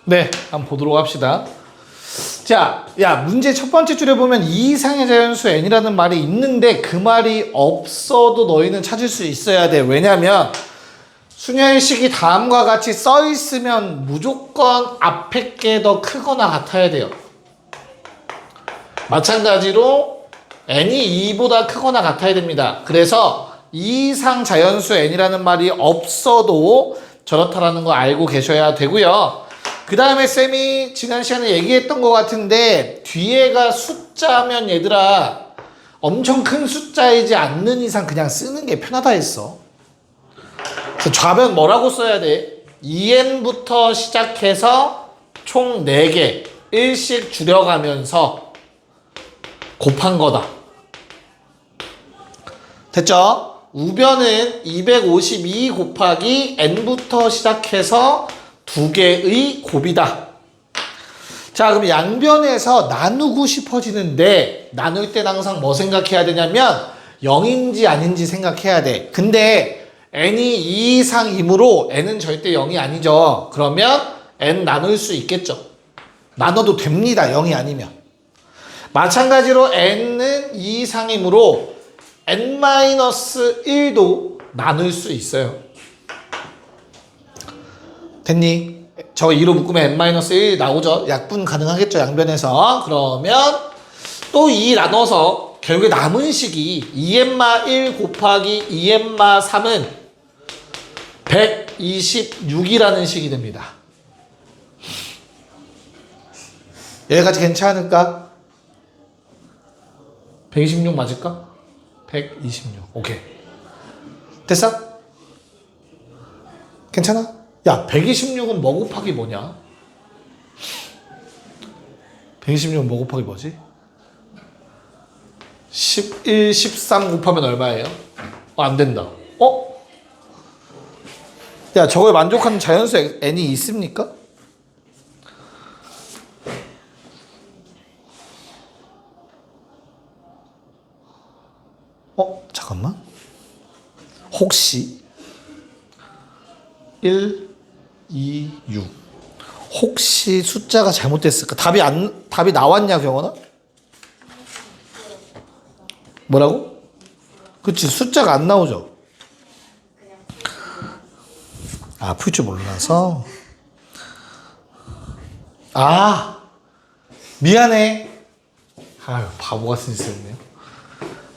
네, 한번 보도록 합시다. 자, 야, 문제 첫 번째 줄에 보면 2 이상의 자연수 n이라는 말이 있는데 그 말이 없어도 너희는 찾을 수 있어야 돼. 왜냐면 순혈식이 다음과 같이 써 있으면 무조건 앞에 게 더 크거나 같아야 돼요. 마찬가지로 n이 2보다 크거나 같아야 됩니다. 그래서 2 이상 자연수 n이라는 말이 없어도 저렇다라는 거 알고 계셔야 되고요. 그 다음에 쌤이 지난 시간에 얘기했던 것 같은데 뒤에가 숫자면 얘들아 엄청 큰 숫자이지 않는 이상 그냥 쓰는 게 편하다 했어. 그래서 좌변 뭐라고 써야 돼? 2n부터 시작해서 총 4개 1씩 줄여가면서 곱한 거다. 됐죠? 우변은 252 곱하기 n부터 시작해서 2개의 곱이다. 자, 그럼 양변에서 나누고 싶어지는데 나눌 땐 항상 뭐 생각해야 되냐면 0인지 아닌지 생각해야 돼. 근데 n이 2 이상이므로 n은 절대 0이 아니죠. 그러면 n 나눌 수 있겠죠. 나눠도 됩니다. 0이 아니면. 마찬가지로 n은 2 이상이므로 n-1도 나눌 수 있어요. 됐니? 저 2로 묶으면 n-1 나오죠? 약분 가능하겠죠? 양변에서. 그러면 또 2 나눠서 결국에 남은 식이 2n-1 곱하기 2n-3은 126이라는 식이 됩니다. 여기까지 괜찮을까? 126 맞을까? 126. 오케이. 됐어? 괜찮아? 야, 126은 뭐 곱하기 뭐냐? 126은 뭐 곱하기 뭐지? 11, 13 곱하면 얼마예요? 안 된다. 야, 저걸 만족하는 자연수 n이 있습니까? 잠깐만. 혹시 1, 2, 6 혹시 숫자가 잘못됐을까? 답이 나왔냐, 경원아? 뭐라고? 그치, 숫자가 안 나오죠? 풀 줄 몰라서. 미안해. 아유, 바보 같은 짓을 했네요.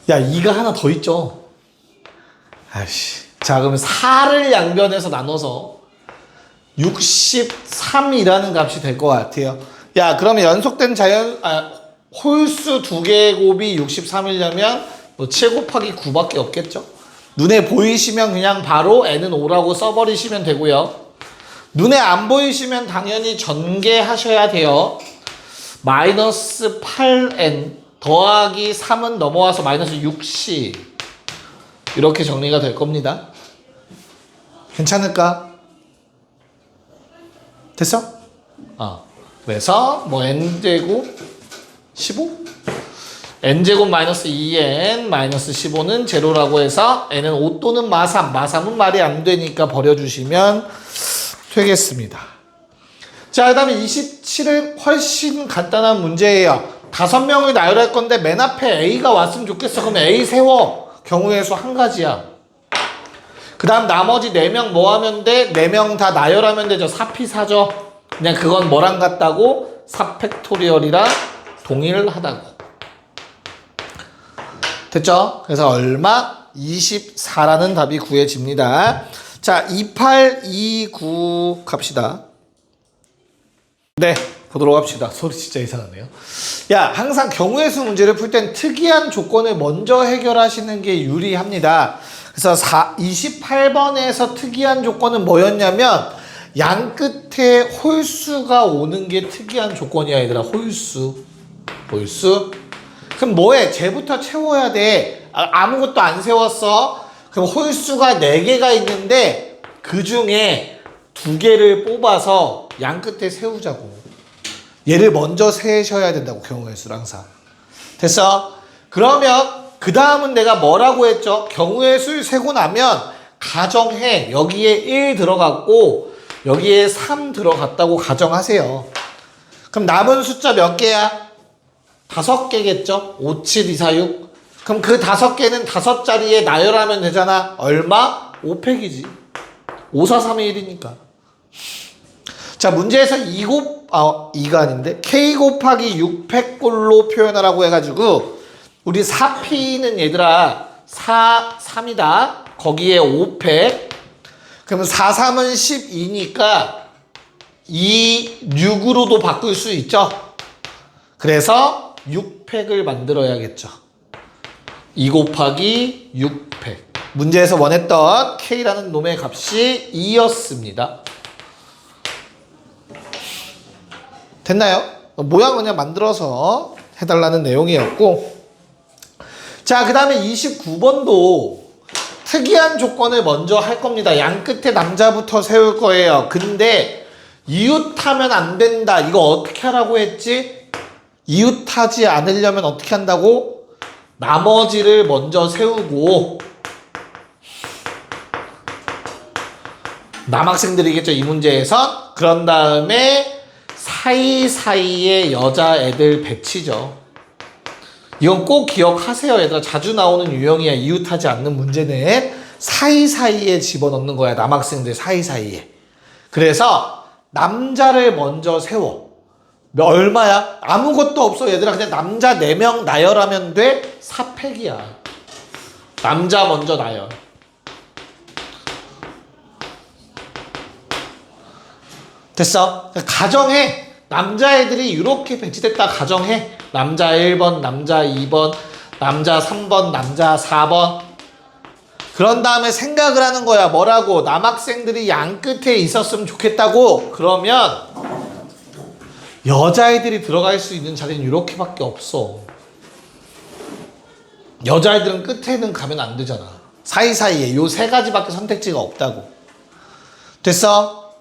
야, 2가 하나 더 있죠? 아이씨. 자, 그러면 4를 양변에서 나눠서 63이라는 값이 될 것 같아요. 야, 그러면 연속된 홀수 2개의 곱이 63이려면 뭐 7 곱하기 9밖에 없겠죠? 눈에 보이시면 그냥 바로 n은 5라고 써버리시면 되고요. 눈에 안 보이시면 당연히 전개하셔야 돼요. 마이너스 8n 더하기 3은 넘어와서 마이너스 6c 이렇게 정리가 될 겁니다. 괜찮을까? 됐어? 그래서 뭐 n제곱 15? n제곱 마이너스 2n 마이너스 15는 제로라고 해서 n은 5 또는 마삼은 말이 안 되니까 버려주시면 되겠습니다. 자, 그 다음에 27은 훨씬 간단한 문제예요. 5명을 나열할 건데 맨 앞에 A가 왔으면 좋겠어. 그럼 A 세워. 경우의 수 한 가지야. 그 다음 나머지 4명 뭐 하면 돼? 4명 다 나열하면 되죠. 4p4죠. 그냥 그건 뭐랑 같다고? 4팩토리얼이랑 동일하다고. 됐죠? 그래서 얼마? 24라는 답이 구해집니다. 자, 2829 갑시다. 네, 보도록 합시다. 소리 진짜 이상하네요. 야, 항상 경우의 수 문제를 풀 땐 특이한 조건을 먼저 해결하시는 게 유리합니다. 그래서 28번에서 특이한 조건은 뭐였냐면 양 끝에 홀수가 오는 게 특이한 조건이야, 얘들아. 홀수. 그럼 뭐해? 쟤부터 채워야 돼. 아무것도 안 세웠어. 그럼 홀수가 4개가 있는데 그 중에 2개를 뽑아서 양 끝에 세우자고. 얘를 먼저 세셔야 된다고, 경우의 수를 항상. 됐어? 그러면 그 다음은 내가 뭐라고 했죠? 경우의 수를 세고 나면 가정해. 여기에 1 들어갔고 여기에 3 들어갔다고 가정하세요. 그럼 남은 숫자 몇 개야? 5개겠죠? 5, 7, 2, 4, 6. 그럼 그 5개는 5자리에 나열하면 되잖아. 얼마? 5팩이지. 5, 4, 3의 1이니까. 자, 문제에서 2가 아닌데 K 곱하기 6팩꼴로 표현하라고 해가지고 우리 4P는 얘들아 4, 3이다. 거기에 5팩. 그러면 4, 3은 12니까 2, 6으로도 바꿀 수 있죠. 그래서 6팩을 만들어야겠죠. 2 곱하기 6팩. 문제에서 원했던 K라는 놈의 값이 2였습니다. 됐나요? 모양 그냥 만들어서 해달라는 내용이었고, 자, 그 다음에 29번도 특이한 조건을 먼저 할 겁니다. 양 끝에 남자부터 세울 거예요. 근데 이웃하면 안 된다. 이거 어떻게 하라고 했지? 이웃하지 않으려면 어떻게 한다고? 나머지를 먼저 세우고, 남학생들이겠죠, 이 문제에선. 그런 다음에 사이사이에 여자애들 배치죠. 이건 꼭 기억하세요, 얘들아. 자주 나오는 유형이야. 이웃하지 않는 문제는 사이사이에 집어넣는 거야. 남학생들 사이사이에. 그래서 남자를 먼저 세워. 얼마야? 아무것도 없어, 얘들아. 그냥 남자 4명 나열하면 돼. 4팩이야. 남자 먼저 나열. 됐어? 가정해. 남자애들이 이렇게 배치됐다 가정해. 남자 1번, 남자 2번, 남자 3번, 남자 4번. 그런 다음에 생각을 하는 거야. 뭐라고? 남학생들이 양 끝에 있었으면 좋겠다고. 그러면 여자애들이 들어갈 수 있는 자리는 이렇게밖에 없어. 여자애들은 끝에는 가면 안 되잖아. 사이사이에 요 3가지밖에 선택지가 없다고. 됐어?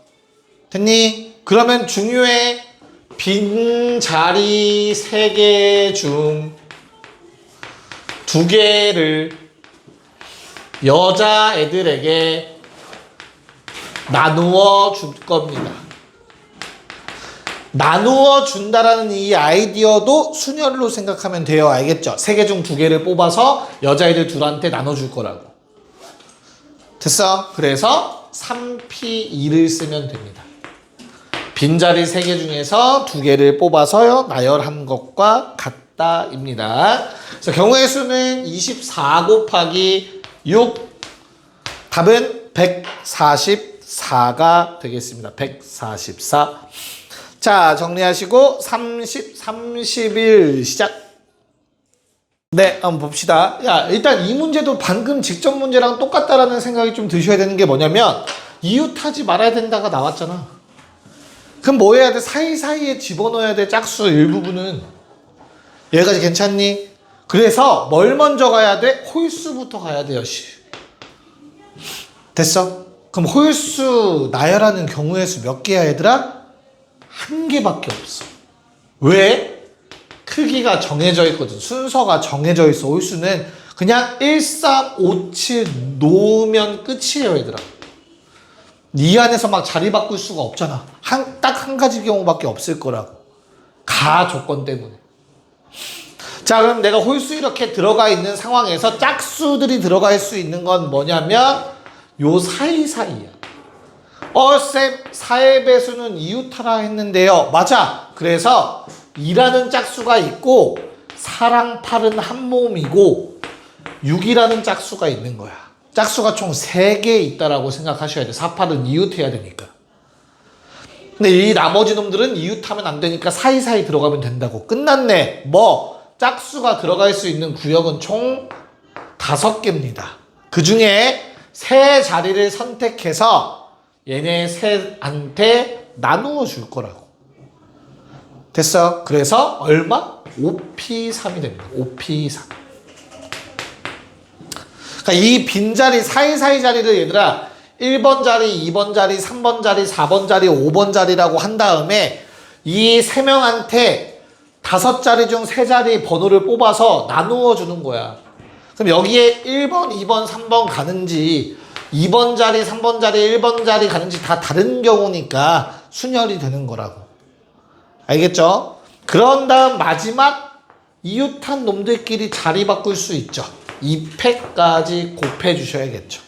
됐니? 그러면 중요해. 빈 자리 3개 중 2개를 여자애들에게 나누어 줄 겁니다. 나누어 준다라는 이 아이디어도 순열로 생각하면 돼요. 알겠죠? 3개 중 2개를 뽑아서 여자애들 둘한테 나눠줄 거라고. 됐어? 그래서 3P2를 쓰면 됩니다. 빈자리 3개 중에서 2개를 뽑아서 나열한 것과 같다입니다. 그래서 경우의 수는 24 곱하기 6. 답은 144가 되겠습니다. 144. 자, 정리하시고 31 시작. 네, 한번 봅시다. 야, 일단 이 문제도 방금 직전 문제랑 똑같다라는 생각이 좀 드셔야 되는 게 뭐냐면 이웃하지 말아야 된다가 나왔잖아. 그럼 뭐 해야 돼? 사이사이에 집어넣어야 돼. 짝수 일부분은. 여기까지 괜찮니? 그래서 뭘 먼저 가야 돼? 홀수부터 가야 돼요. 됐어? 그럼 홀수 나열하는 경우의 수 몇 개야, 얘들아? 1개밖에 없어. 왜? 크기가 정해져 있거든. 순서가 정해져 있어. 홀수는 그냥 1, 3, 5, 7 놓으면 끝이에요, 얘들아. 이 안에서 막 자리 바꿀 수가 없잖아. 딱 한 가지 경우밖에 없을 거라고. 가 조건 때문에. 자, 그럼 내가 홀수 이렇게 들어가 있는 상황에서 짝수들이 들어갈 수 있는 건 뭐냐면 요 사이사이야. 쌤, 4의 배수는 이웃하라 했는데요. 맞아. 그래서 2라는 짝수가 있고 4랑 8은 한 모음이고 6이라는 짝수가 있는 거야. 짝수가 총 3개 있다라고 생각하셔야 돼. 4, 8은 이웃해야 되니까. 근데 이 나머지 놈들은 이웃하면 안 되니까 사이사이 들어가면 된다고. 끝났네. 짝수가 들어갈 수 있는 구역은 총 5개입니다. 그 중에 3자리를 선택해서 얘네 셋한테 나누어 줄 거라고. 됐어? 그래서 얼마? 5P3이 됩니다. 5P3. 그러니까 이 빈자리 사이사이 자리를 얘들아 1번 자리, 2번 자리, 3번 자리, 4번 자리, 5번 자리라고 한 다음에 이 3명한테 5자리 중 3자리 번호를 뽑아서 나누어 주는 거야. 그럼 여기에 1번, 2번, 3번 가는지 2번 자리, 3번 자리, 1번 자리 가는지 다 다른 경우니까 순열이 되는 거라고. 알겠죠? 그런 다음 마지막 이웃한 놈들끼리 자리 바꿀 수 있죠. 2패까지 곱해 주셔야겠죠.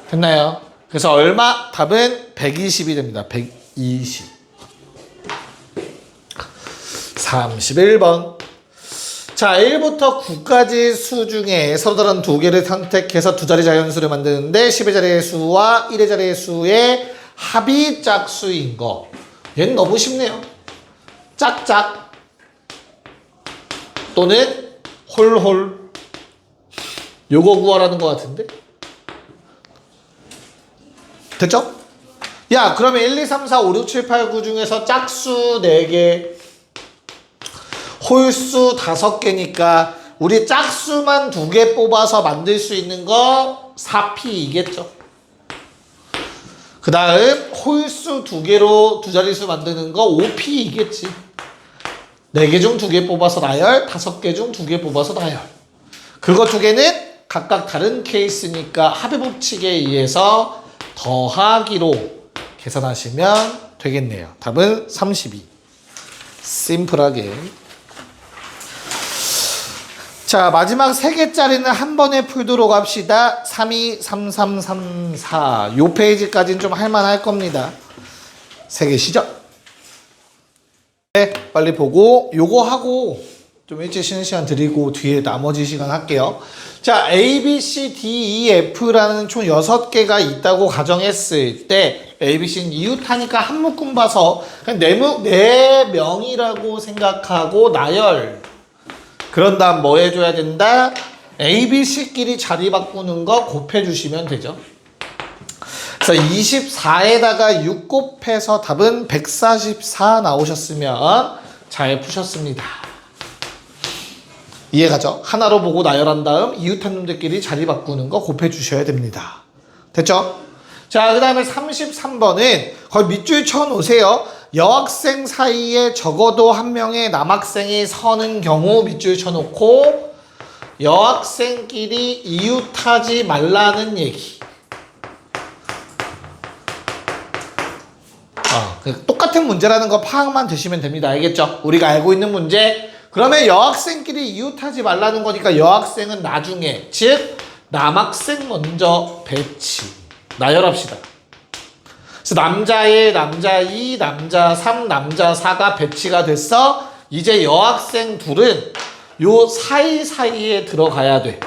됐나요? 그래서 얼마? 답은 120이 됩니다. 120. 31번. 자, 1부터 9까지 수 중에 서로 다른 두 개를 선택해서 두 자리 자연수를 만드는데 10의 자리의 수와 1의 자리의 수의 합이 짝수인 거. 얘는 너무 쉽네요. 짝짝 또는 홀홀. 요거 구하라는 것 같은데? 됐죠? 야, 그러면 1, 2, 3, 4, 5, 6, 7, 8, 9 중에서 짝수 4개, 홀수 5개니까 우리 짝수만 2개 뽑아서 만들 수 있는 거 4P이겠죠. 그 다음 홀수 2개로 두 자릿수 만드는 거 5P이겠지. 4개 중 2개 뽑아서 나열, 5개 중 2개 뽑아서 나열. 그거 2개는 각각 다른 케이스니까 합의 법칙에 의해서 더하기로 계산하시면 되겠네요. 답은 32. 심플하게. 자, 마지막 3개짜리는 한 번에 풀도록 합시다. 32, 33, 34. 요 페이지까지는 좀 할만할 겁니다. 3개시죠? 네, 빨리 보고 요거 하고 좀 일찍 쉬는 시간 드리고 뒤에 나머지 시간 할게요. 자, A, B, C, D, E, F라는 총 6개가 있다고 가정했을 때 A, B, C는 이웃하니까 한 묶음 봐서 그냥 네 명이라고 생각하고 나열. 그런 다음 뭐 해줘야 된다? A, B, C끼리 자리 바꾸는 거 곱해주시면 되죠. 그래서 24에다가 6 곱해서 답은 144 나오셨으면 잘 푸셨습니다. 이해가죠? 하나로 보고 나열한 다음 이웃한 놈들끼리 자리 바꾸는 거 곱해주셔야 됩니다. 됐죠? 자, 그 다음에 33번은 거의 밑줄 쳐놓으세요. 여학생 사이에 적어도 한 명의 남학생이 서는 경우 밑줄 쳐놓고 여학생끼리 이웃하지 말라는 얘기. 똑같은 문제라는 거 파악만 되시면 됩니다. 알겠죠? 우리가 알고 있는 문제. 그러면 여학생끼리 이웃하지 말라는 거니까 여학생은 나중에, 즉 남학생 먼저 배치. 나열합시다. 그래서 남자 1, 남자 2, 남자 3, 남자 4가 배치가 됐어. 이제 여학생 둘은 요 사이사이에 들어가야 돼.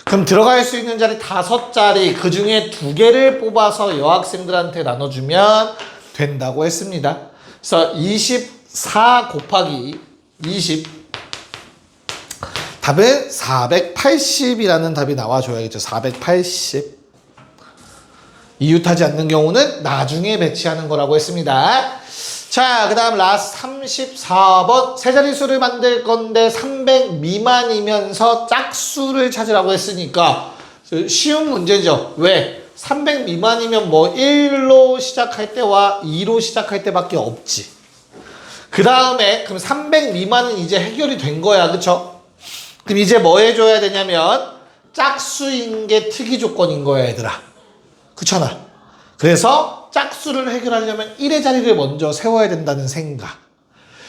그럼 들어갈 수 있는 자리 5자리, 그 중에 2개를 뽑아서 여학생들한테 나눠주면 된다고 했습니다. 그래서 24 곱하기 20. 답은 480이라는 답이 나와줘야겠죠. 480. 이웃하지 않는 경우는 나중에 배치하는 거라고 했습니다. 자, 그 다음 라스트 34번. 세 자릿수를 만들 건데 300 미만이면서 짝수를 찾으라고 했으니까 쉬운 문제죠. 왜? 300 미만이면 뭐 1로 시작할 때와 2로 시작할 때밖에 없지. 그 다음에 그럼 300 미만은 이제 해결이 된 거야. 그쵸? 그럼 이제 뭐 해줘야 되냐면 짝수인 게 특이 조건인 거야, 얘들아. 그렇잖아. 그래서 짝수를 해결하려면 1의 자리를 먼저 세워야 된다는 생각.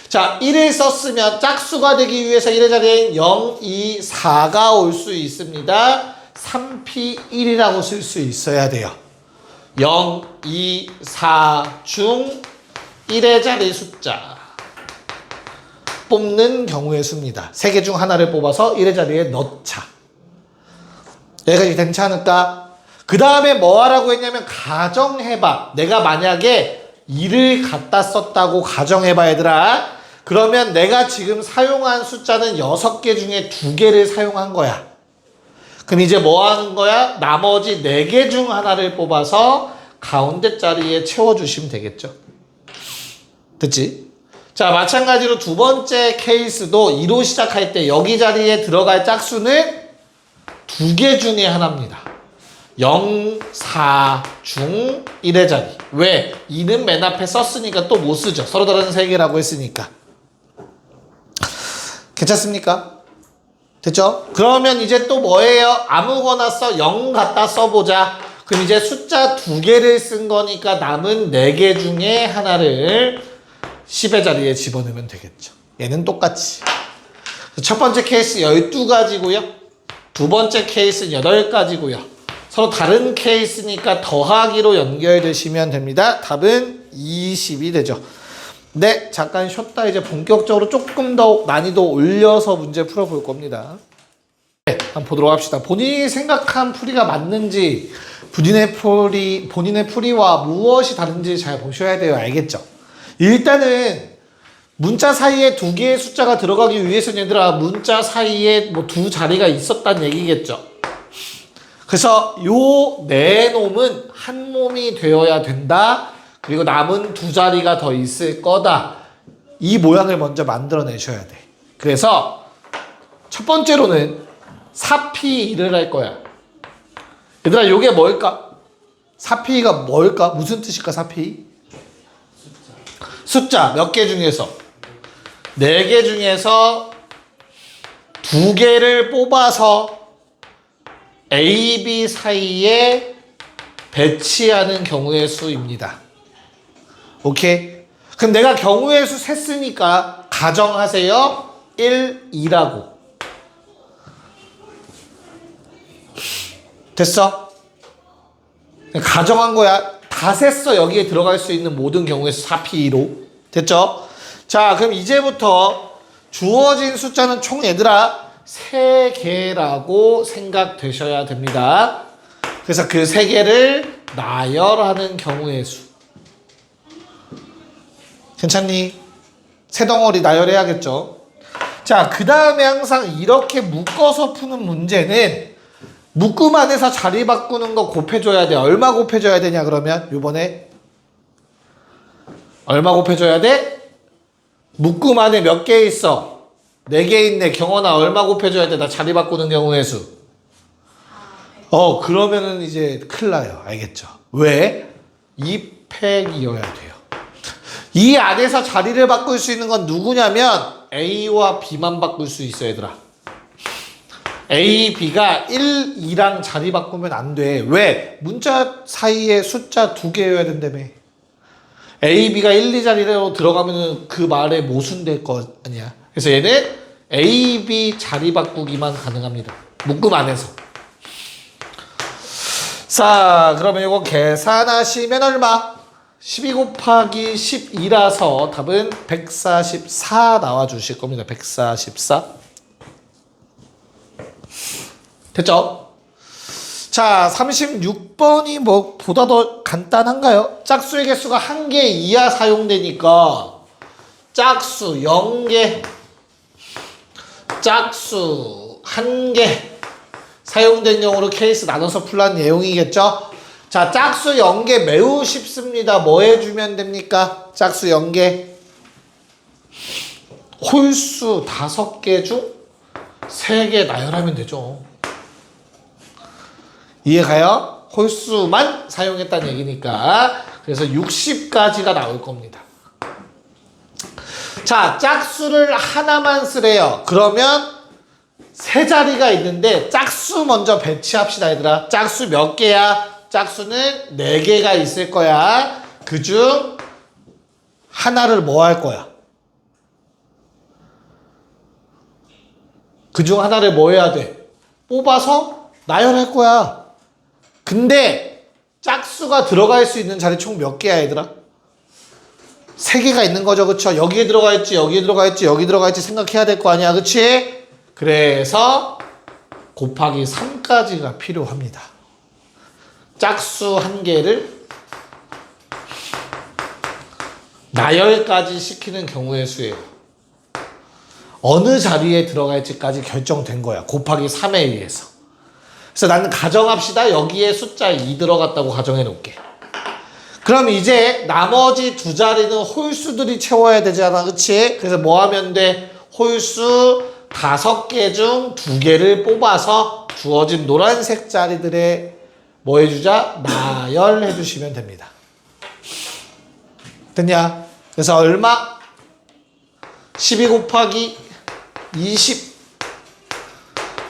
자, 1을 썼으면 짝수가 되기 위해서 1의 자리에 0, 2, 4가 올 수 있습니다. 3P1이라고 쓸 수 있어야 돼요. 0, 2, 4 중 1의 자리 숫자. 뽑는 경우의 수입니다. 3개 중 하나를 뽑아서 1의 자리에 넣자. 여기까지 괜찮을까? 그 다음에 뭐 하라고 했냐면 가정해봐. 내가 만약에 2를 갖다 썼다고 가정해봐, 얘들아. 그러면 내가 지금 사용한 숫자는 6개 중에 2개를 사용한 거야. 그럼 이제 뭐 하는 거야? 나머지 4개 중 하나를 뽑아서 가운데 자리에 채워주시면 되겠죠. 됐지? 자, 마찬가지로 두 번째 케이스도 2로 시작할 때 여기 자리에 들어갈 짝수는 2개 중에 하나입니다. 0, 4 중 1의 자리. 왜? 2는 맨 앞에 썼으니까 또 못 쓰죠. 서로 다른 3개라고 했으니까. 괜찮습니까? 됐죠? 그러면 이제 또 뭐예요? 아무거나 0 갖다 써보자. 그럼 이제 숫자 2개를 쓴 거니까 남은 4개 중에 하나를 10의 자리에 집어넣으면 되겠죠. 얘는 똑같이. 첫 번째 케이스 12가지고요. 두 번째 케이스는 8가지고요. 서로 다른 케이스니까 더하기로 연결되시면 됩니다. 답은 20이 되죠. 네, 잠깐 쉬었다 이제 본격적으로 조금 더 난이도 올려서 문제 풀어볼 겁니다. 네, 한번 보도록 합시다. 본인이 생각한 풀이가 맞는지, 본인의 풀이와 무엇이 다른지 잘 보셔야 돼요. 알겠죠? 일단은 문자 사이에 2개의 숫자가 들어가기 위해서는 얘들아 문자 사이에 뭐 2자리가 있었다는 얘기겠죠. 그래서 요 네 놈은 한 몸이 되어야 된다. 그리고 남은 2자리가 더 있을 거다. 이 모양을 먼저 만들어내셔야 돼. 그래서 첫 번째로는 4P1을 할 거야. 얘들아 요게 뭘까? 4P가 뭘까? 무슨 뜻일까 4P? 숫자 몇 개 중에서 4개 중에서 2개를 뽑아서 A, B 사이에 배치하는 경우의 수입니다. 오케이? 그럼 내가 경우의 수 셌으니까 가정하세요. 1, 2라고. 됐어? 가정한 거야. 다 셌어. 여기에 들어갈 수 있는 모든 경우의 수 4P2로. 됐죠? 자, 그럼 이제부터 주어진 숫자는 총 얘들아 3개라고 생각되셔야 됩니다. 그래서 그 3개를 나열하는 경우의 수. 괜찮니? 세 덩어리 나열해야겠죠? 자, 그 다음에 항상 이렇게 묶어서 푸는 문제는 묶음 안에서 자리 바꾸는 거 곱해줘야 돼. 얼마 곱해줘야 되냐 그러면 요번에 얼마 곱해줘야 돼? 묶음 안에 몇 개 있어? 4개 있네. 경원아 얼마 곱해줘야 돼? 나 자리 바꾸는 경우의 수. 그러면은 이제 큰일 나요. 알겠죠? 왜? 2팩이어야 돼요. 이 안에서 자리를 바꿀 수 있는 건 누구냐면 A와 B만 바꿀 수 있어 얘들아. A, B가 1, 2랑 자리 바꾸면 안 돼. 왜? 문자 사이에 숫자 2개여야 된다며. A, B가 1, 2자리로 들어가면은 그 말에 모순될 거 아니야. 그래서 얘는 A, B 자리 바꾸기만 가능합니다. 묶음 안에서. 자, 그러면 이거 계산하시면 얼마? 12 곱하기 12라서 답은 144 나와주실 겁니다. 144. 됐죠? 자, 36번이 뭐 보다 더 간단한가요? 짝수의 개수가 1개 이하 사용되니까 짝수 0개, 짝수 1개 사용된 경우로 케이스 나눠서 풀란 내용이겠죠? 자, 짝수 0개 매우 쉽습니다. 뭐 해주면 됩니까? 짝수 0개 홀수 5개 중 3개 나열하면 되죠. 이해가요? 홀수만 사용했다는 얘기니까. 그래서 60까지가 나올 겁니다. 자, 짝수를 하나만 쓰래요. 그러면 3자리가 있는데 짝수 먼저 배치합시다 얘들아. 짝수 몇 개야? 짝수는 4개가 있을 거야. 그중 하나를 뭐 할 거야? 그중 하나를 뭐 해야 돼? 뽑아서 나열할 거야. 근데 짝수가 들어갈 수 있는 자리 총 몇 개야 얘들아? 3개가 있는 거죠. 그쵸? 여기에 들어가 있지, 여기에 들어가 있지, 여기 들어가 있지 생각해야 될 거 아니야. 그치? 그래서 곱하기 3까지가 필요합니다. 짝수 1개를 나열까지 시키는 경우의 수예요. 어느 자리에 들어갈지까지 결정된 거야. 곱하기 3에 의해서. 그래서 나는 가정합시다. 여기에 숫자 2 들어갔다고 가정해 놓을게. 그럼 이제 나머지 2자리는 홀수들이 채워야 되잖아. 그치? 그래서 뭐 하면 돼? 홀수 5개 중 2개를 뽑아서 주어진 노란색 자리들에 뭐 해주자? 나열해 주시면 됩니다. 됐냐? 그래서 얼마? 12 곱하기 20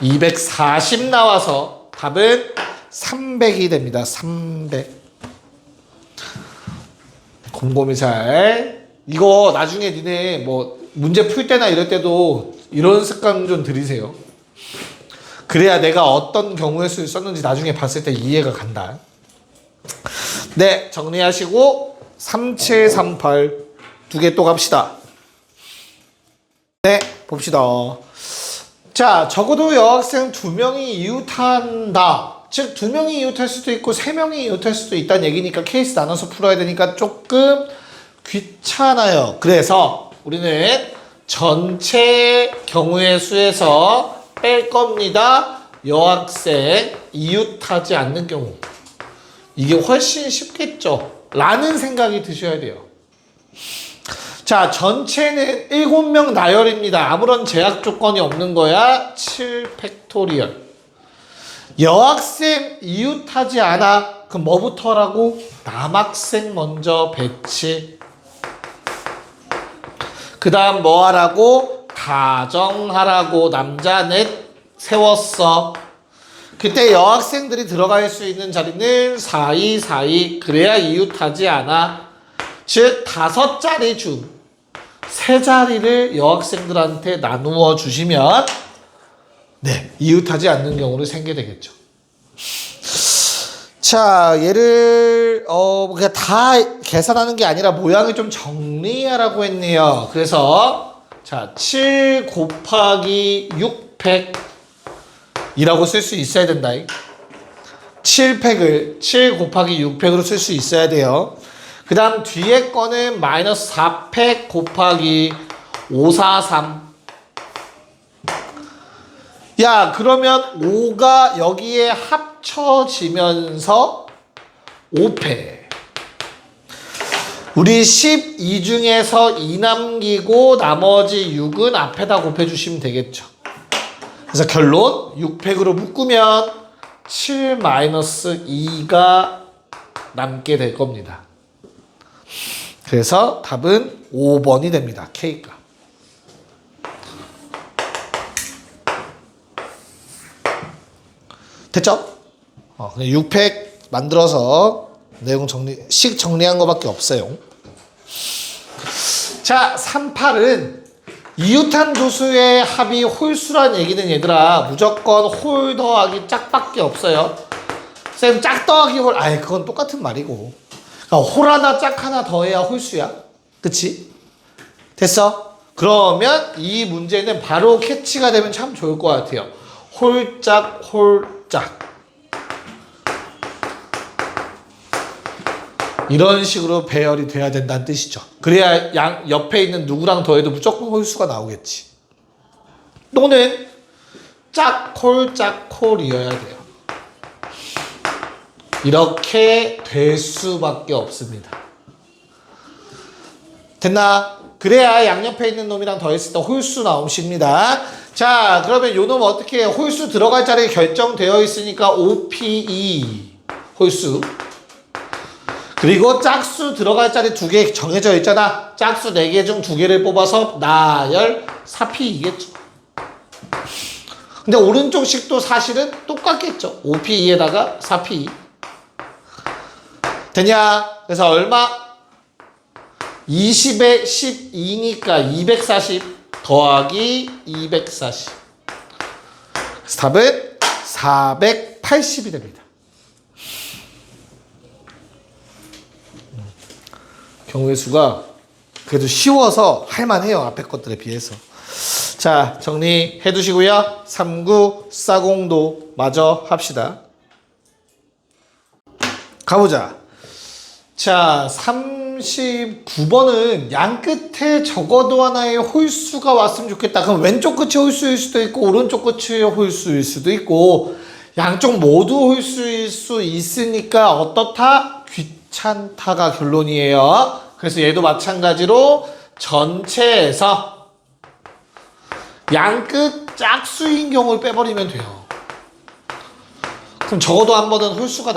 240 나와서 답은 300이 됩니다. 300. 곰곰이 잘. 이거 나중에 니네 뭐 문제 풀 때나 이럴 때도 이런 습관 좀 들이세요. 그래야 내가 어떤 경우의 수를 썼는지 나중에 봤을 때 이해가 간다. 네, 정리하시고 3738 두 개 또 갑시다. 네, 봅시다. 자, 적어도 여학생 2명이 이웃한다. 즉 2명이 이웃할 수도 있고 3명이 이웃할 수도 있다는 얘기니까 케이스 나눠서 풀어야 되니까 조금 귀찮아요. 그래서 우리는 전체 경우의 수에서 뺄 겁니다. 여학생 이웃하지 않는 경우. 이게 훨씬 쉽겠죠? 라는 생각이 드셔야 돼요. 자, 전체는 7명 나열입니다. 아무런 제약 조건이 없는 거야. 7 팩토리얼. 여학생 이웃하지 않아. 그럼 뭐부터 하라고? 남학생 먼저 배치. 그 다음 뭐 하라고? 가정하라고. 남자 넷 세웠어. 그때 여학생들이 들어갈 수 있는 자리는 4이 4이. 그래야 이웃하지 않아. 즉 5자리 중 3자리를 여학생들한테 나누어 주시면 네, 이웃하지 않는 경우를 생기게 되겠죠. 자, 얘를 그냥 다 계산하는 게 아니라 모양을 좀 정리하라고 했네요. 그래서 자, 7 곱하기 6팩 이라고 쓸 수 있어야 된다. 7팩을 7 곱하기 6팩으로 쓸 수 있어야 돼요. 그 다음 뒤에 거는 마이너스 4팩 곱하기 543. 야, 그러면 5가 여기에 합쳐지면서 5패. 우리 12 중에서 2 남기고 나머지 6은 앞에다 곱해주시면 되겠죠. 그래서 결론 6팩으로 묶으면 7-2가 남게 될 겁니다. 그래서 답은 5번이 됩니다. K가. 됐죠? 그냥 6팩 만들어서 내용 정리한 거밖에 없어요. 자, 38은 이웃한 두수의 합이 홀수란 얘기는 얘들아 무조건 홀 더하기 짝밖에 없어요. 쌤, 짝 더하기 홀, 아이 그건 똑같은 말이고. 그러니까 홀 하나 짝 하나 더해야 홀수야. 그치? 됐어? 그러면 이 문제는 바로 캐치가 되면 참 좋을 것 같아요. 홀짝 홀짝 이런 식으로 배열이 돼야 된다는 뜻이죠. 그래야 옆에 있는 누구랑 더해도 무조건 홀수가 나오겠지. 또는 짝콜 짝콜이어야 돼요. 이렇게 될 수밖에 없습니다. 됐나? 그래야 양옆에 있는 놈이랑 더했을 때 홀수 나옵니다. 자, 그러면 요 놈 어떻게 해요? 홀수 들어갈 자리 결정되어 있으니까 OPE 홀수. 그리고 짝수 들어갈 자리 2개 정해져 있잖아. 짝수 4개 중 2개를 뽑아서 나열 4P이겠죠. 근데 오른쪽 식도 사실은 똑같겠죠. 5P2에다가 4P2. 되냐? 그래서 얼마? 20에 12니까 240 더하기 240. 그래서 답은 480이 됩니다. 경우의 수가 그래도 쉬워서 할만해요. 앞에 것들에 비해서. 자, 정리해 두시고요. 39 싸공도 마저 합시다. 가보자. 자, 39번은 양 끝에 적어도 하나의 홀수가 왔으면 좋겠다. 그럼 왼쪽 끝이 홀수일 수도 있고 오른쪽 끝이 홀수일 수도 있고 양쪽 모두 홀수일 수 있으니까 어떻다? 귀찮다가 결론이에요. 그래서 얘도 마찬가지로 전체에서 양 끝 짝수인 경우를 빼버리면 돼요. 그럼 적어도 한 번은 홀수가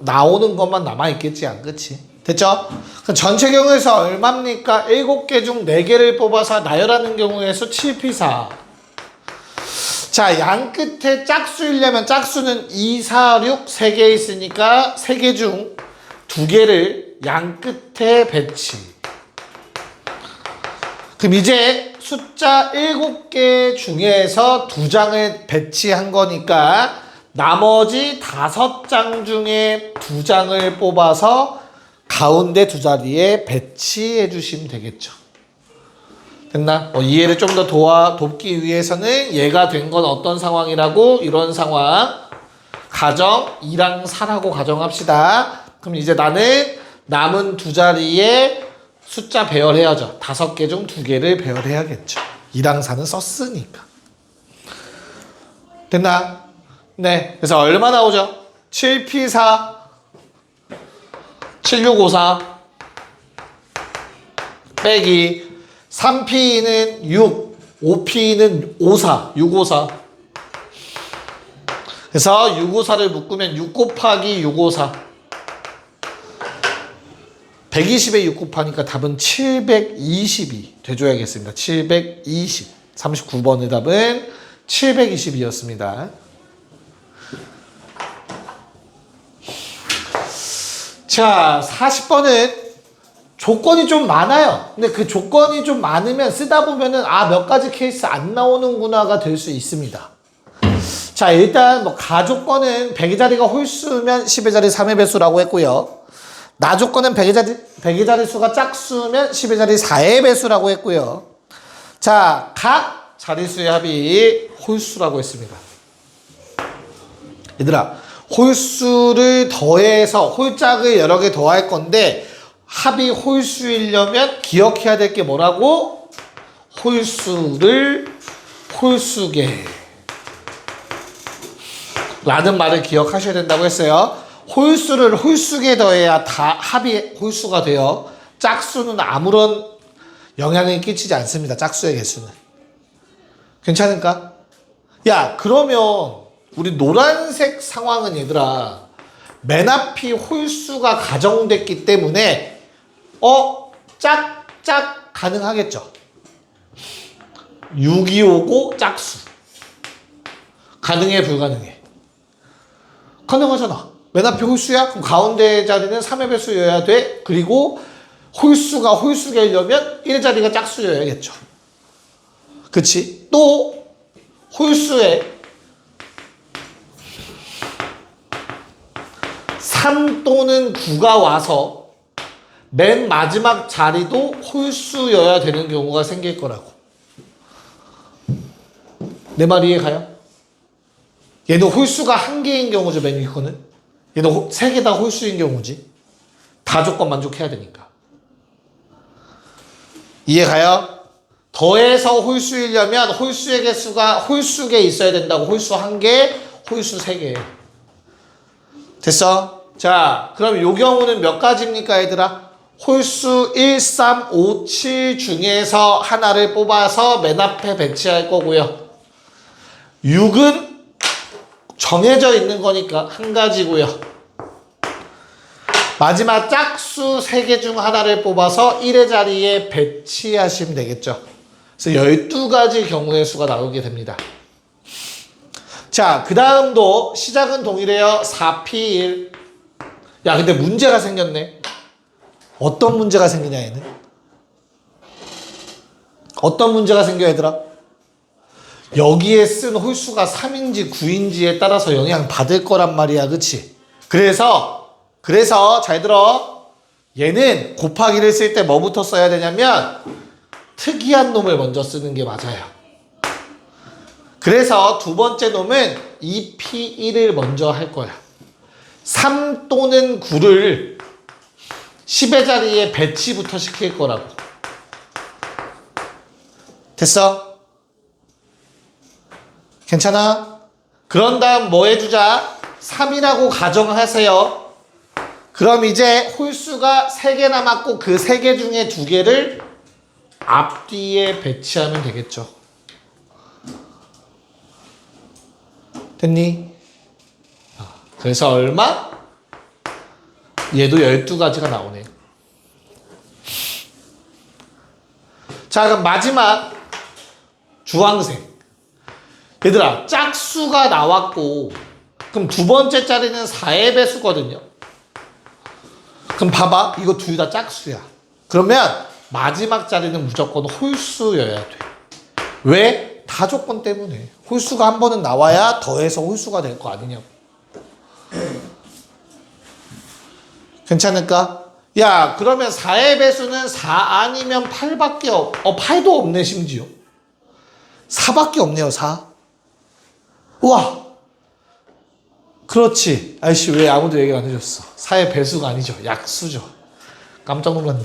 나오는 것만 남아있겠지, 안 그치? 됐죠? 그럼 전체 경우에서 얼마입니까? 7개 중 4개를 뽑아서 나열하는 경우에서 7P4. 자, 양 끝에 짝수이려면 짝수는 2, 4, 6 3개 있으니까 3개 중 2개를 양 끝에 배치. 그럼 이제 숫자 7개 중에서 2장을 배치한 거니까 나머지 5장 중에 2장을 뽑아서 가운데 두 자리에 배치해 주시면 되겠죠. 됐나? 이해를 좀 더 돕기 위해서는 얘가 된 건 어떤 상황이라고? 이런 상황. 가정 2랑 4라고 가정합시다. 그럼 이제 나는 남은 두 자리에 숫자 배열해야죠. 5개 중 2개를 배열해야겠죠. 2랑 4는 썼으니까. 됐나? 네. 그래서 얼마 나오죠? 7P4 7654 빼기 3P는 6 5P는 54 654. 그래서 654를 묶으면 6 곱하기 654 120에 6 곱하니까 답은 722 돼줘야겠습니다. 720 39번의 답은 722였습니다. 자, 40번은 조건이 좀 많아요. 근데 그 조건이 좀 많으면 쓰다 보면은 몇 가지 케이스 안 나오는구나가 될 수 있습니다. 자, 일단 가조건은 100의 자리가 홀수면 10의 자리 3의 배수라고 했고요. 나조건은 100의 자리 수가 짝수면 10의 자리 4의 배수라고 했고요. 자, 각 자리수의 합이 홀수라고 했습니다. 얘들아, 홀수를 더해서 홀짝을 여러 개 더할 건데 합이 홀수이려면 기억해야 될 게 뭐라고? 홀수를 홀수계 라는 말을 기억하셔야 된다고 했어요. 홀수를 홀수계 더해야 다 합이 홀수가 돼요. 짝수는 아무런 영향을 끼치지 않습니다. 짝수의 개수는. 괜찮을까? 야, 그러면 우리 노란색 상황은 얘들아 맨 앞이 홀수가 가정됐기 때문에 짝짝 가능하겠죠. 6이 오고 짝수 가능해 불가능해? 가능하잖아. 맨 앞이 홀수야? 그럼 가운데 자리는 3의 배수여야 돼. 그리고 홀수가 홀수계려면 1의 자리가 짝수여야겠죠. 그치? 또 홀수에 3 또는 9가 와서 맨 마지막 자리도 홀수여야 되는 경우가 생길 거라고. 내 말 이해가요? 얘는 홀수가 1개인 경우죠. 맨 위 거는. 얘는 3개 다 홀수인 경우지. 다 조건 만족해야 되니까. 이해가요? 더해서 홀수이려면 홀수의 개수가 홀수계 있어야 된다고. 홀수 1개, 홀수 3개. 됐어? 자, 그럼 요 경우는 몇 가지입니까, 얘들아? 홀수 1, 3, 5, 7 중에서 하나를 뽑아서 맨 앞에 배치할 거고요. 6은 정해져 있는 거니까 한 가지고요. 마지막 짝수 3개 중 하나를 뽑아서 1의 자리에 배치하시면 되겠죠. 그래서 12가지 경우의 수가 나오게 됩니다. 자, 그 다음도 시작은 동일해요. 4P1. 야, 근데 문제가 생겼네. 어떤 문제가 생기냐, 얘는? 어떤 문제가 생겨, 얘들아? 여기에 쓴 홀수가 3인지 9인지에 따라서 영향 받을 거란 말이야, 그치? 그래서 잘 들어. 얘는 곱하기를 쓸 때 뭐부터 써야 되냐면 특이한 놈을 먼저 쓰는 게 맞아요. 그래서 두 번째 놈은 2P1을 먼저 할 거야. 3 또는 9를 10의 자리에 배치부터 시킬 거라고. 됐어? 괜찮아? 그런 다음 뭐 해주자? 3이라고 가정하세요. 그럼 이제 홀수가 3개 남았고 그 3개 중에 2개를 앞뒤에 배치하면 되겠죠. 됐니? 그래서 얼마? 얘도 12가지가 나오네. 자, 그럼 마지막 주황색. 얘들아, 짝수가 나왔고 그럼 두 번째 자리는 4의 배수거든요. 그럼 봐봐, 이거 둘 다 짝수야. 그러면 마지막 자리는 무조건 홀수여야 돼. 왜? 다조건 때문에. 홀수가 한 번은 나와야 더해서 홀수가 될 거 아니냐고. 괜찮을까? 야, 그러면 4의 배수는 4 아니면 8밖에 8도 없네, 심지어. 4밖에 없네요, 4. 우와! 그렇지. 아이씨, 왜 아무도 얘기 안 해줬어? 4의 배수가 아니죠. 약수죠. 깜짝 놀랐네.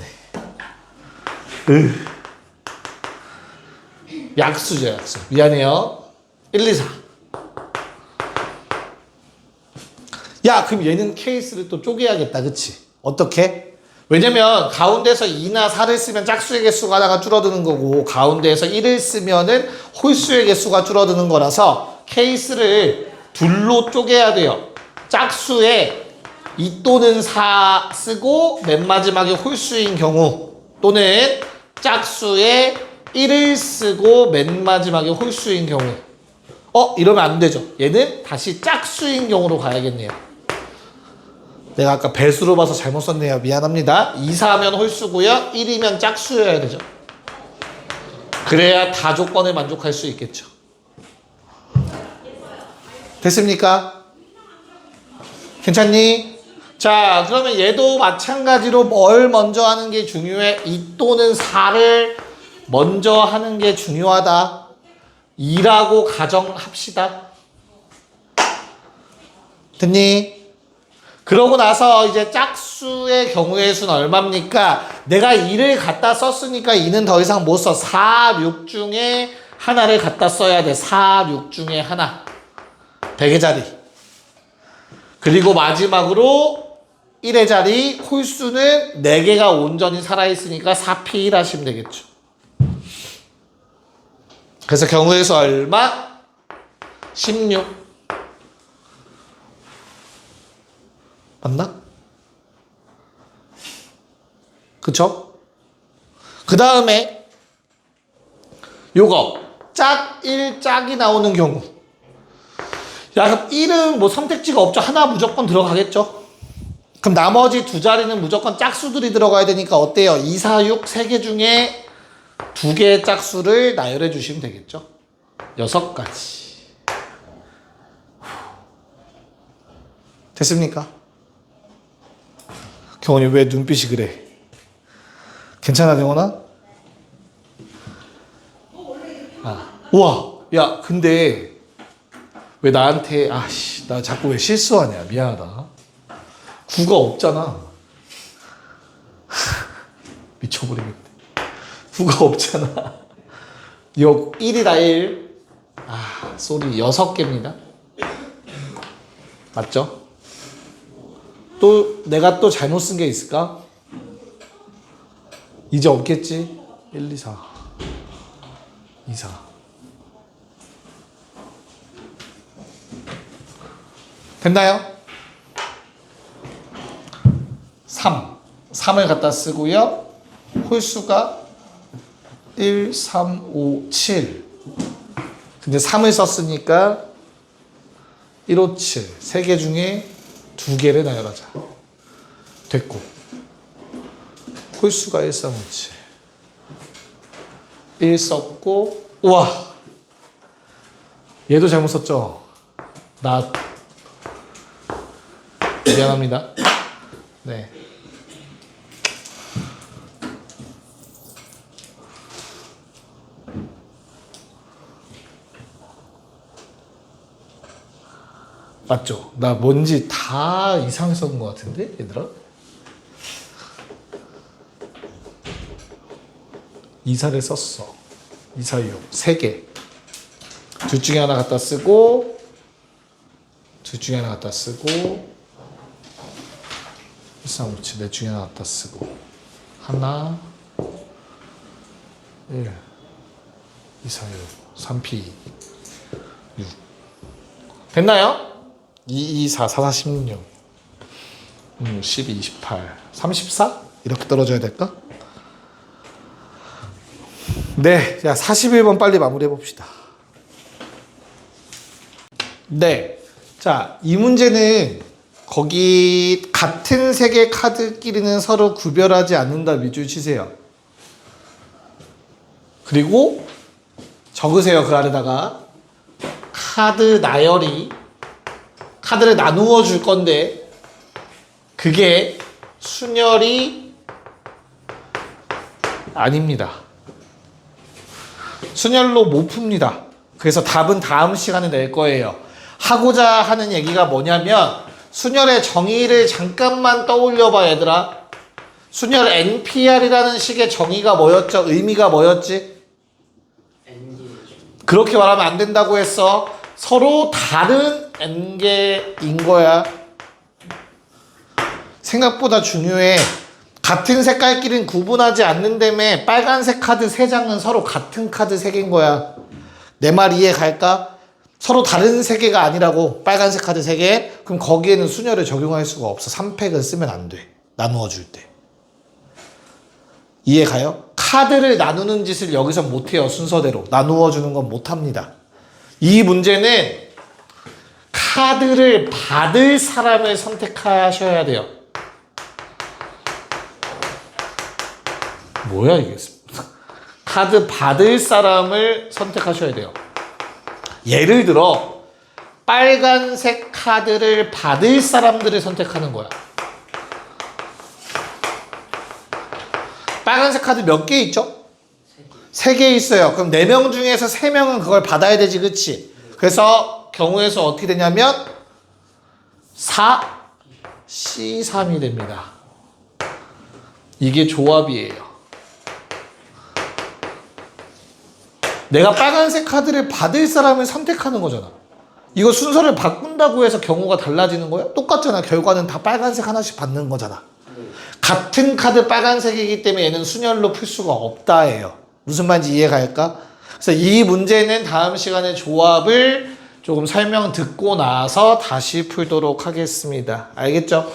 약수죠, 약수. 미안해요. 1, 2, 4. 야, 그럼 얘는 케이스를 또 쪼개야겠다, 그치? 어떻게? 왜냐면 가운데서 2나 4를 쓰면 짝수의 개수가 하나가 줄어드는 거고 가운데에서 1을 쓰면은 홀수의 개수가 줄어드는 거라서 케이스를 둘로 쪼개야 돼요. 짝수에 2 또는 4 쓰고 맨 마지막에 홀수인 경우 또는 짝수에 1을 쓰고 맨 마지막에 홀수인 경우 이러면 안 되죠. 얘는 다시 짝수인 경우로 가야겠네요. 내가 아까 배수로 봐서 잘못 썼네요. 미안합니다. 2, 4면 홀수고요. 1이면 짝수여야 되죠. 그래야 다 조건을 만족할 수 있겠죠. 됐습니까? 괜찮니? 자, 그러면 얘도 마찬가지로 뭘 먼저 하는 게 중요해? 2 또는 4를 먼저 하는 게 중요하다. 2라고 가정합시다. 됐니? 그러고 나서 이제 짝수의 경우의 수는 얼마입니까? 내가 2를 갖다 썼으니까 2는 더 이상 못 써. 4, 6 중에 하나를 갖다 써야 돼. 4, 6 중에 하나. 100의 자리. 그리고 마지막으로 1의 자리 홀수는 4개가 온전히 살아있으니까 4P1 하시면 되겠죠. 그래서 경우의 수 얼마? 16. 맞나? 그쵸? 그 다음에 요거 짝 1, 짝이 나오는 경우 야 그럼 1은 뭐 선택지가 없죠. 하나 무조건 들어가겠죠. 그럼 나머지 두 자리는 무조건 짝수들이 들어가야 되니까 어때요? 2, 4, 6 3개 중에 2개의 짝수를 나열해 주시면 되겠죠. 6가지. 됐습니까? 경원이 왜 눈빛이 그래? 괜찮아, 경원아? 우와, 야, 근데 왜 나한테 나 자꾸 왜 실수하냐? 미안하다. 9가 없잖아. 미쳐버리겠네. 9가 없잖아. 요 1이다 1. 쏘리 6개입니다. 맞죠? 또 내가 또 잘못 쓴 게 있을까? 이제 없겠지? 1, 2, 4 2, 4 됐나요? 3을 갖다 쓰고요. 홀수가 1, 3, 5, 7 근데 3을 썼으니까 1, 5, 7 3개 중에 2개를 나열하자. 됐고 홀수가 1, 3, 5, 7 1 썼고 우와 얘도 잘못 썼죠? 나 미안합니다. 네. 맞죠? 나 뭔지 다 이상하게 써본 것 같은데 얘들아? 2, 4를 썼어. 2, 4, 6 3개 둘 중에 하나 갖다 쓰고 둘 중에 하나 갖다 쓰고 1, 3, 5, 7 넷 중에 하나 갖다 쓰고 하나 1 2, 4, 6 3P 6 됐나요? 2, 2, 4, 4, 4, 16 12, 28 34? 이렇게 떨어져야 될까? 네, 자 41번 빨리 마무리해 봅시다. 네. 자, 이 문제는 거기 같은 색의 카드끼리는 서로 구별하지 않는다 밑줄 치세요. 그리고 적으세요. 그 아래다가 카드 나열이 카드를 나누어 줄 건데 그게 순열이 아닙니다. 순열로 못 풉니다. 그래서 답은 다음 시간에 낼 거예요. 하고자 하는 얘기가 뭐냐면 순열의 정의를 잠깐만 떠올려봐 얘들아. 순열 NPR이라는 식의 정의가 뭐였죠? 의미가 뭐였지? 그렇게 말하면 안 된다고 했어. 서로 다른 N개인 거야. 생각보다 중요해. 같은 색깔끼리는 구분하지 않는다며. 빨간색 카드 3장은 서로 같은 카드 3개인 거야. 내 말 이해 갈까? 서로 다른 3개가 아니라고. 빨간색 카드 3개. 그럼 거기에는 순열을 적용할 수가 없어. 3팩을 쓰면 안 돼. 나누어 줄 때. 이해 가요? 카드를 나누는 짓을 여기서 못해요. 순서대로. 나누어 주는 건 못합니다. 이 문제는 카드를 받을 사람을 선택하셔야 돼요. 뭐야 이게? 카드 받을 사람을 선택하셔야 돼요. 예를 들어 빨간색 카드를 받을 사람들을 선택하는 거야. 빨간색 카드 몇 개 있죠? 3개 있어요. 그럼 4명 중에서 3명은 그걸 받아야 되지, 그치? 그래서 경우에서 어떻게 되냐면 4, C3이 됩니다. 이게 조합이에요. 내가 빨간색 카드를 받을 사람을 선택하는 거잖아. 이거 순서를 바꾼다고 해서 경우가 달라지는 거야? 똑같잖아. 결과는 다 빨간색 하나씩 받는 거잖아. 같은 카드 빨간색이기 때문에 얘는 순열로 풀 수가 없다예요. 무슨 말인지 이해갈까? 그래서 이 문제는 다음 시간에 조합을 조금 설명 듣고 나서 다시 풀도록 하겠습니다. 알겠죠?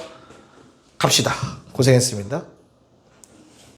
갑시다. 고생했습니다.